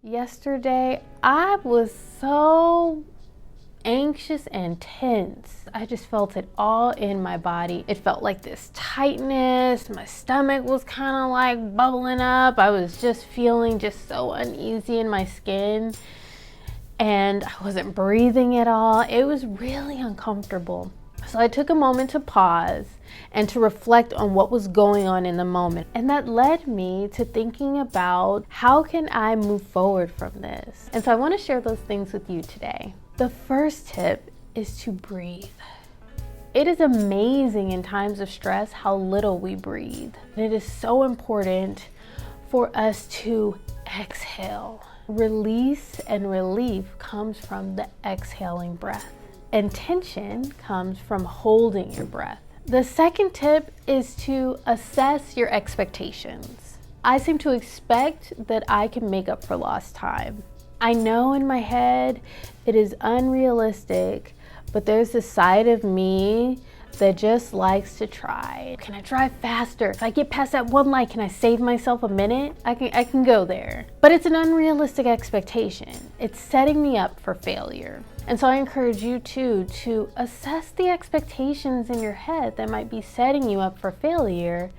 Yesterday, I was so anxious and tense. I just felt it all in my body. It felt like this tightness. My stomach was kind of like bubbling up. I was just feeling just so uneasy in my skin. And I wasn't breathing at all. It was really uncomfortable. So I took a moment to pause and to reflect on what was going on in the moment. And that led me to thinking about how can I move forward from this? And so I want to share those things with you today. The first tip is to breathe. It is amazing in times of stress how little we breathe. And it is so important for us to exhale. Release and relief comes from the exhaling breath. And tension comes from holding your breath. The second tip is to assess your expectations. I seem to expect that I can make up for lost time. I know in my head it is unrealistic, but there's this side of me that just likes to try. Can I drive faster? If I get past that one light, can I save myself a minute? I can go there. But it's an unrealistic expectation. It's setting me up for failure. And so I encourage you to assess the expectations in your head that might be setting you up for failure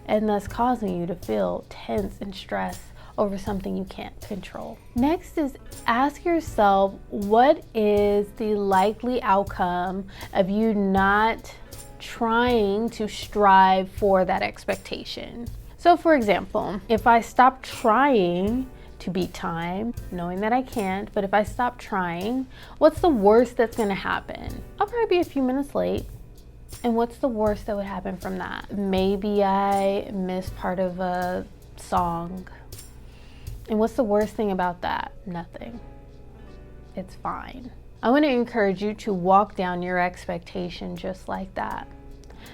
and thus causing you to feel tense and stressed over something you can't control. Next is ask yourself, what is the likely outcome of you not trying to strive for that expectation? So for example, if I stop trying to beat time, knowing that I can't, but if I stop trying, what's the worst that's gonna happen? I'll probably be a few minutes late. And what's the worst that would happen from that? Maybe I miss part of a song. And what's the worst thing about that? Nothing. It's fine. I want to encourage you to walk down your expectation just like that.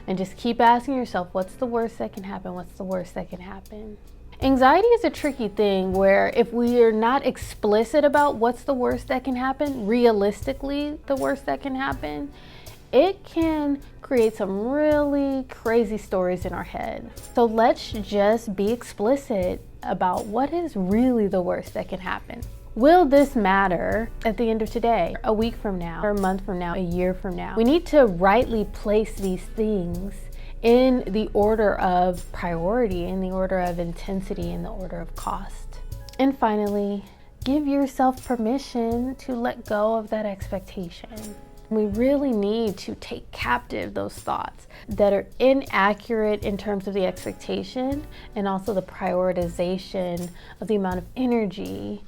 And just keep asking yourself, what's the worst that can happen? What's the worst that can happen? Anxiety is a tricky thing where if we are not explicit about what's the worst that can happen, realistically the worst that can happen, it can create some really crazy stories in our head. So let's just be explicit about what is really the worst that can happen. Will this matter at the end of today, a week from now, or a month from now, a year from now? We need to rightly place these things in the order of priority, in the order of intensity, in the order of cost. And finally, give yourself permission to let go of that expectation. We really need to take captive those thoughts that are inaccurate in terms of the expectation and also the prioritization of the amount of energy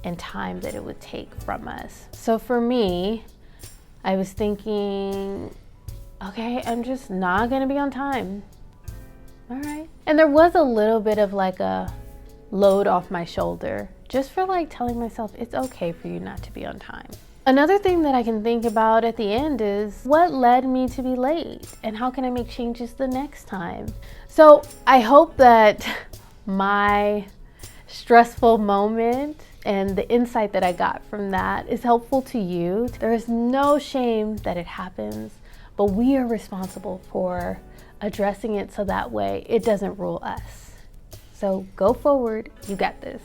and time that it would take from us. So for me, I was thinking, okay, I'm just not gonna be on time. All right. And there was a little bit of like a load off my shoulder just for like telling myself it's okay for you not to be on time. Another thing that I can think about at the end is what led me to be late and how can I make changes the next time? So I hope that my stressful moment and the insight that I got from that is helpful to you. There is no shame that it happens, but we are responsible for addressing it so that way it doesn't rule us. So go forward, you got this.